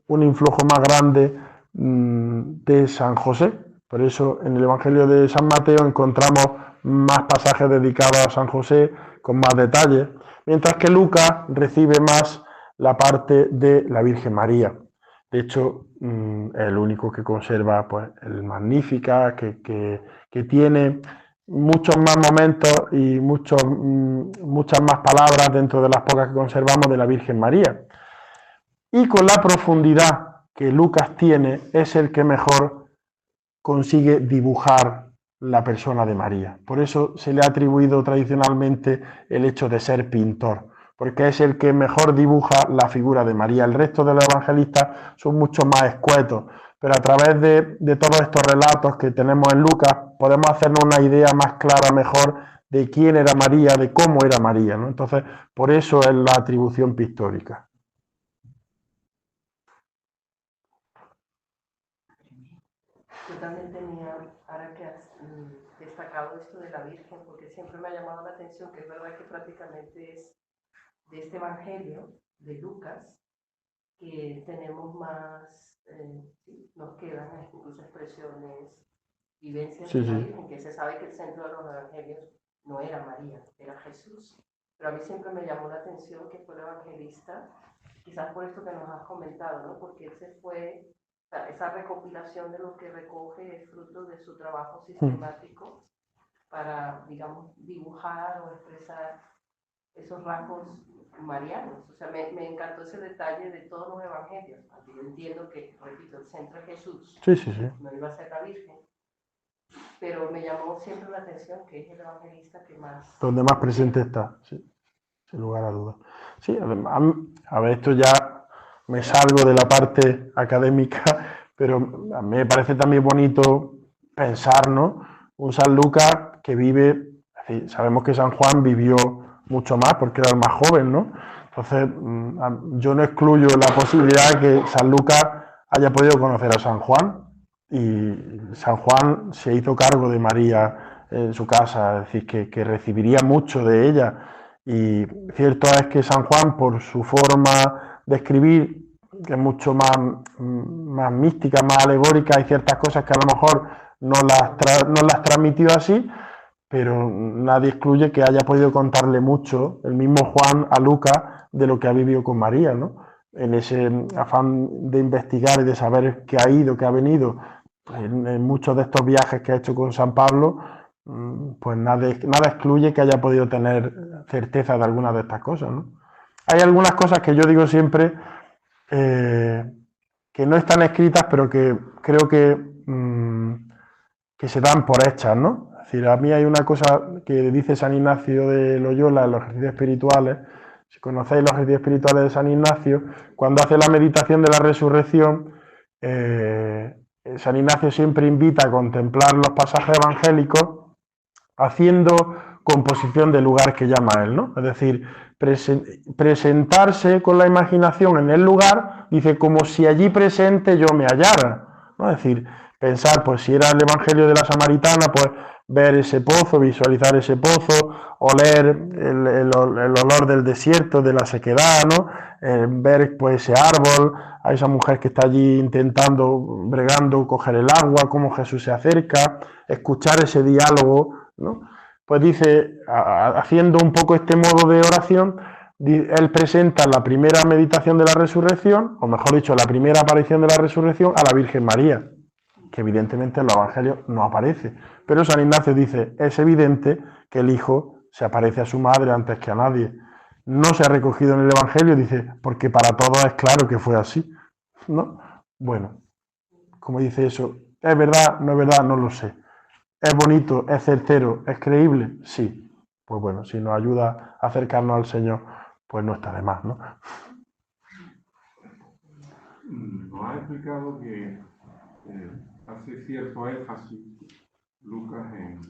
un influjo más grande de San José. Por eso en el Evangelio de San Mateo encontramos más pasajes dedicados a San José con más detalles, mientras que Lucas recibe más la parte de la Virgen María. De hecho, es el único que conserva pues, el Magníficat, que tiene muchos más momentos y muchas más palabras dentro de las pocas que conservamos de la Virgen María. Y con la profundidad que Lucas tiene, es el que mejor consigue dibujar la persona de María. Por eso se le ha atribuido tradicionalmente el hecho de ser pintor, porque es el que mejor dibuja la figura de María. El resto de los evangelistas son mucho más escuetos, pero a través de todos estos relatos que tenemos en Lucas, podemos hacernos una idea más clara, mejor, de quién era María, de cómo era María, ¿no? Entonces, por eso es la atribución pictórica. Yo también tenía, ahora que has destacado esto de la Virgen, porque siempre me ha llamado la atención que es verdad que prácticamente es de este Evangelio de Lucas que tenemos más, sí, nos quedan incluso expresiones, vivencias de la Virgen, que se sabe que el centro de los Evangelios no era María, era Jesús. Pero a mí siempre me llamó la atención que fue el evangelista, quizás por esto que nos has comentado, ¿no? Porque él se fue, o sea, esa recopilación de lo que recoge es fruto de su trabajo sistemático para, digamos, dibujar o expresar esos rasgos marianos. O sea, me encantó ese detalle de todos los evangelios. Yo entiendo que, repito, el centro es Jesús, no iba a ser la Virgen, pero me llamó siempre la atención que es el evangelista que más... Donde más presente está, sí, sin lugar a dudas. Sí, además, a ver, esto ya me salgo de la parte académica, pero a mí me parece también bonito pensar, ¿no? Un San Lucas que vive, sabemos que San Juan vivió mucho más porque era el más joven, ¿no? Entonces, yo no excluyo la posibilidad de que San Lucas haya podido conocer a San Juan y San Juan se hizo cargo de María en su casa, es decir, que recibiría mucho de ella. Y cierto es que San Juan, por su forma de escribir, que es mucho más mística, más alegórica, hay ciertas cosas que a lo mejor no las transmitió así, pero nadie excluye que haya podido contarle mucho el mismo Juan a Lucas de lo que ha vivido con María, ¿no? En ese afán de investigar y de saber qué ha ido, qué ha venido, en muchos de estos viajes que ha hecho con San Pablo, pues nada excluye que haya podido tener certeza de algunas de estas cosas, ¿no? Hay algunas cosas que yo digo siempre que no están escritas, pero que creo que se dan por hechas, ¿no? Es decir, a mí hay una cosa que dice San Ignacio de Loyola en los ejercicios espirituales. Si conocéis los ejercicios espirituales de San Ignacio, cuando hace la meditación de la resurrección, San Ignacio siempre invita a contemplar los pasajes evangélicos haciendo composición del lugar que llama él, ¿no? Es decir, presentarse con la imaginación en el lugar, dice, como si allí presente yo me hallara, ¿no? Es decir, pensar, pues si era el Evangelio de la Samaritana, pues ver ese pozo, visualizar ese pozo, oler el olor del desierto, de la sequedad, ¿no? Ver pues ese árbol, a esa mujer que está allí intentando, bregando, coger el agua, cómo Jesús se acerca, escuchar ese diálogo, ¿no? Pues dice, haciendo un poco este modo de oración, él presenta la primera meditación de la resurrección, o mejor dicho, la primera aparición de la resurrección a la Virgen María, que evidentemente en los evangelios no aparece. Pero San Ignacio dice, es evidente que el Hijo se aparece a su madre antes que a nadie. No se ha recogido en el evangelio, dice, porque para todos es claro que fue así, ¿no? Bueno, como dice eso, ¿es verdad? ¿No es verdad? No lo sé. ¿Es bonito? ¿Es certero? ¿Es creíble? Sí. Pues bueno, si nos ayuda a acercarnos al Señor, pues no está de más, ¿no? Nos ha explicado que hace cierto énfasis Lucas en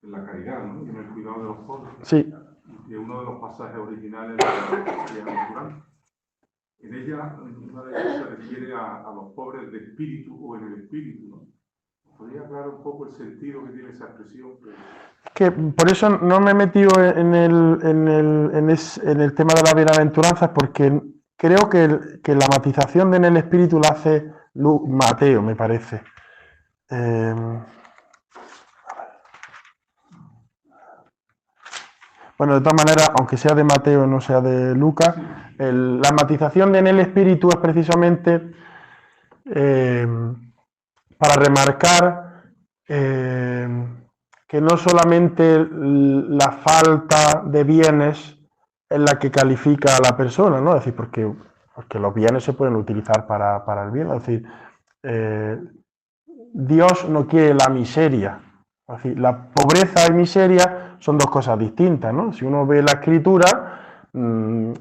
la caridad, ¿no? Y en el cuidado de los pobres. Sí. Y uno de los pasajes originales de la Bienaventuranza. En ella, una de ellas se refiere a los pobres de espíritu o en el espíritu, ¿no? ¿Podría aclarar un poco el sentido que tiene esa expresión? Que por eso no me he metido en el tema de las bienaventuranzas, porque creo que la matización de en el espíritu la hace Mateo, me parece. Bueno, de todas maneras, aunque sea de Mateo y no sea de Lucas, la matización de en el espíritu es precisamente para remarcar que no solamente la falta de bienes es la que califica a la persona, ¿no? Es decir, porque los bienes se pueden utilizar para el bien, es decir, Dios no quiere la miseria. Es decir, la pobreza y miseria son dos cosas distintas, ¿no? Si uno ve la Escritura, en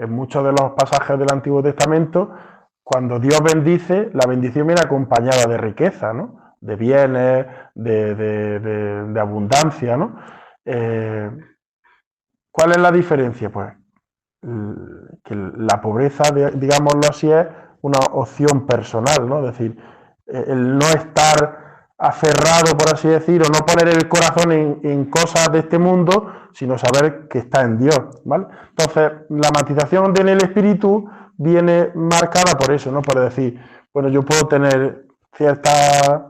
muchos de los pasajes del Antiguo Testamento, cuando Dios bendice, la bendición viene acompañada de riqueza, ¿no? De bienes, de abundancia, ¿no? ¿Cuál es la diferencia? Pues que la pobreza, digámoslo así, es una opción personal, ¿no? Es decir, el no estar aferrado, por así decir, o no poner el corazón en cosas de este mundo, sino saber que está en Dios, ¿vale? Entonces, la matización en el espíritu viene marcada por eso, ¿no? Por decir, bueno, yo puedo tener ciertas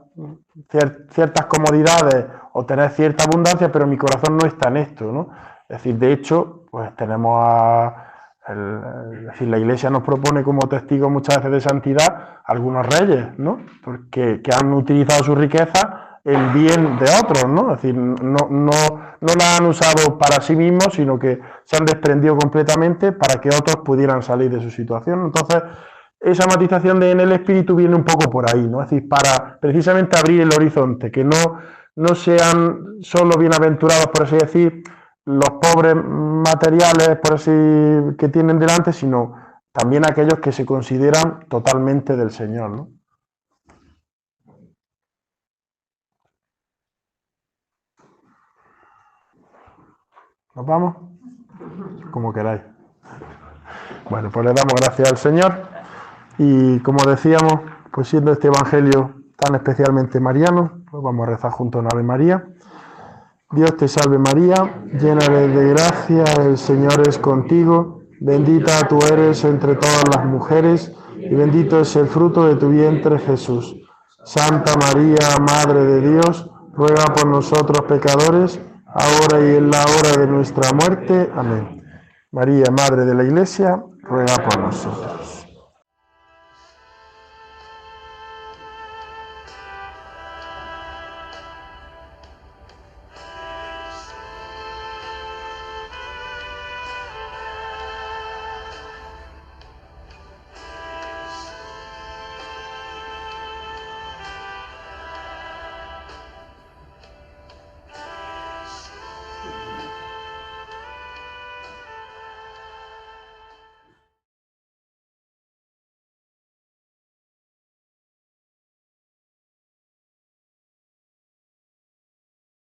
comodidades o tener cierta abundancia, pero mi corazón no está en esto, ¿no? Es decir, de hecho, pues tenemos es decir, la Iglesia nos propone como testigos muchas veces de santidad algunos reyes, ¿no? Porque que han utilizado su riqueza en bien de otros, ¿no? Es decir, no la han usado para sí mismos, sino que se han desprendido completamente para que otros pudieran salir de su situación. Entonces, esa matización en el espíritu viene un poco por ahí, ¿no? Es decir, para precisamente abrir el horizonte, que no sean solo bienaventurados, por así decir, los pobres materiales, por así, que tienen delante, sino también aquellos que se consideran totalmente del Señor, ¿no? ¿Nos vamos? Como queráis. Bueno, pues le damos gracias al Señor y, como decíamos, pues siendo este Evangelio tan especialmente mariano, pues vamos a rezar juntos una Ave María. Dios te salve María, llena eres de gracia, el Señor es contigo, bendita tú eres entre todas las mujeres y bendito es el fruto de tu vientre Jesús. Santa María, Madre de Dios, ruega por nosotros pecadores, ahora y en la hora de nuestra muerte. Amén. María, Madre de la Iglesia, ruega por nosotros.